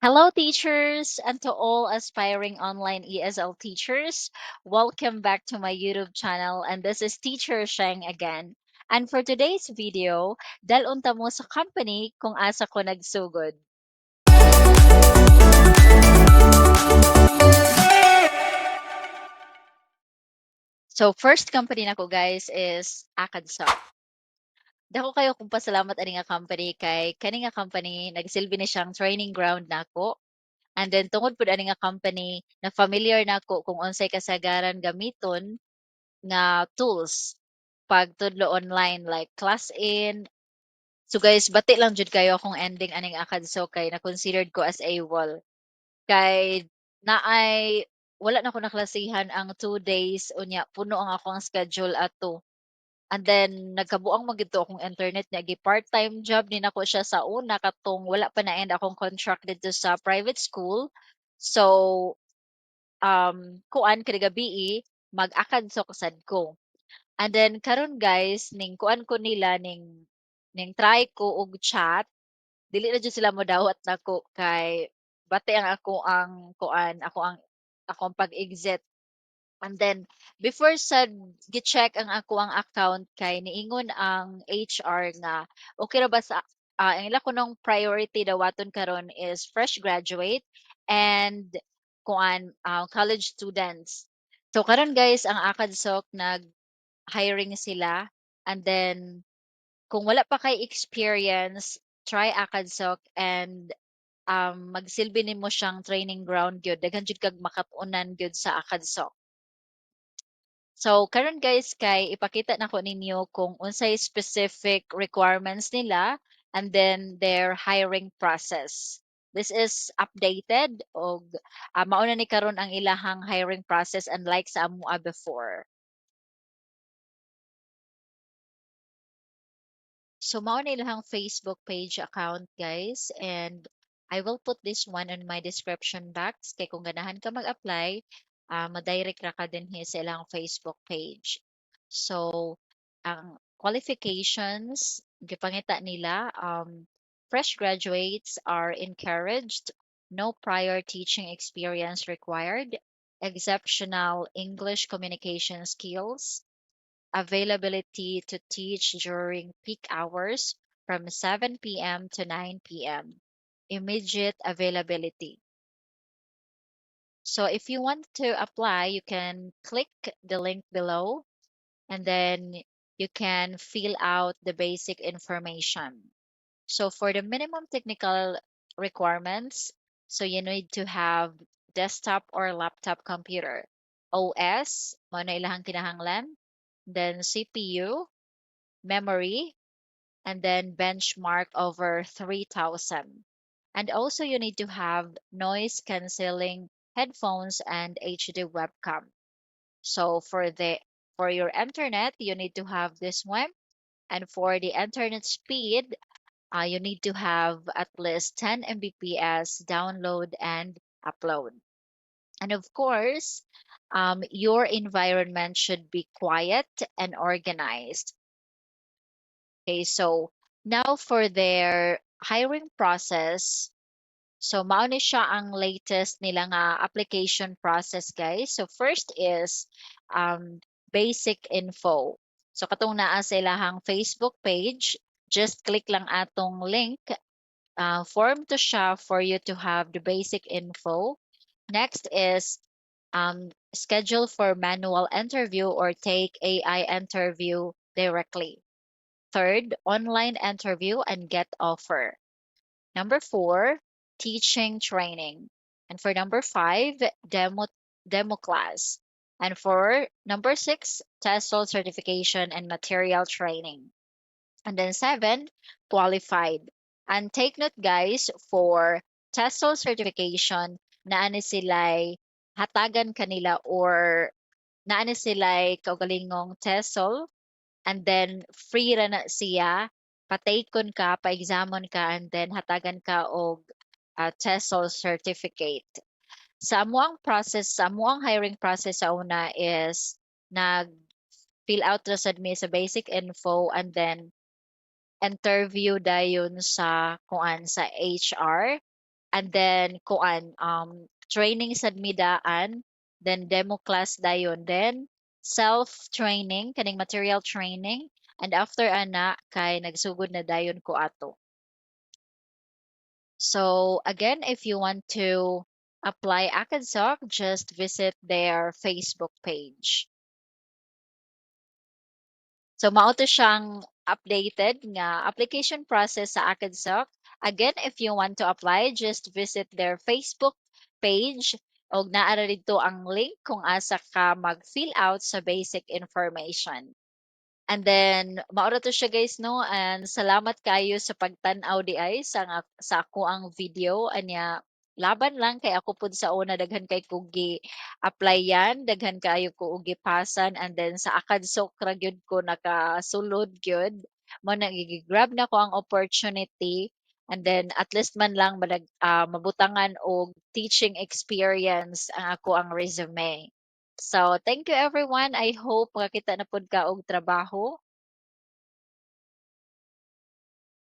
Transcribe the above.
Hello, teachers, and to all aspiring online ESL teachers. Welcome back to my YouTube channel, and this is Teacher Sheng again. And for today's video, dalunta mo sa company kung asa ko nagsugod. So, first company nako guys is Acadsoc. Dako kayo kung pasalamat ani nga company kay kani nga company nagsilbi ni siyang training ground nako. And then tungod pud ani nga company na familiar nako kung unsay kasagaran gamiton nga tools pagtudlo online like class in. So guys, bati lang jud kayo akong ending aning Acadsoc kay na considered ko as AWOL. Kay naay wala na ko naklasihan ang 2 days unya puno ang akong schedule ato. And then nagkabuang magito akong internet niya gi part-time job din ako siya sa una katong wala pa na end akong contract dito sa private school. So kuan kada gabi mag-Acadsoc sad ko. And then karon guys, ning kuan ko nila ning try ko og chat, dili na jud sila modawat nako kay bati ang ako ang kuan, ako ang pag-exit. And then before sad gi-check ang ako ang account kay niingon ang HR nga okay ra ba sa ang ila ko nung priority dawaton karon is fresh graduate and kuan college students. So karon guys, ang Acadsoc hiring sila. And then, kung wala pa kay experience, try Acadsoc and magsilbi nimo siyang training ground gyud. Daghan jud kag makatunan gyud sa Acadsoc. So, karon guys, kay ipakita nako ninyo kung unsay specific requirements nila and then their hiring process. This is updated og mauna ni karon ang ilahang hiring process unlike sa amua before. So mao na ilang Facebook page account guys, and I will put this one on my description box kay kung ganahan ka mag-apply, ma-direct ra ka din sa ilang Facebook page. So ang qualifications gipangita nila, fresh graduates are encouraged, no prior teaching experience required, exceptional English communication skills, availability to teach during peak hours from 7 p.m. to 9 p.m. Immediate availability. So if you want to apply, you can click the link below and then you can fill out the basic information. So for the minimum technical requirements, so you need to have desktop or laptop computer, OS, mo na ilahang kinahanglan, then CPU, memory, and then benchmark over 3000. And also you need to have noise canceling headphones and HD webcam. So for your internet, you need to have this one. And for the internet speed, you need to have at least 10 Mbps download and upload. And of course, your environment should be quiet and organized. Okay, so now for their hiring process, so mao ni siya ang latest nila nga application process guys. So first is basic info. So katong naa sa ilahang Facebook page, just click lang atong link. Form to siya for you to have the basic info. Next is schedule for manual interview or take AI interview directly. Third, online interview and get offer. Number four, teaching training. And for number five, demo class. And for number six, TESOL certification and material training. And then seven, qualified. And take note guys, for TESOL certification, naani sila'y hatagan kanila or naani sila'y kaugalingong TESOL. And then free ra na siya, patakon ka, pa-examon ka, and then hatagan ka og TESOL certificate. Sa amuang hiring process sa una is nag-fill out ra sad mi sa basic info and then interview dayon sa kuan sa HR. and then kuan training sad midaan, then demo class dayon, then self training kaning material training, and after ana kay nagsugod na dayon ko ato. So again, if you want to apply Acadsoc, just visit their Facebook page. So mao to siyang updated nga application process sa Acadsoc. Again, if you want to apply, just visit their Facebook page og naa ra dito ang link kung asa ka mag-fill out sa basic information. And then maura to siya guys no, and salamat kayo sa pagtan-aw di ay sa ako ang video anya, laban lang kay ako pud sa una daghan kay kugi apply yan, daghan kayo ko og gipasan, and then sa Acadsoc ra gyud ko nakasulod gyud mo na grab na ko ang opportunity, and then at least man lang mabutangan og teaching experience ang ako ang resume. So, thank you everyone. I hope makakita na pud ka og trabaho.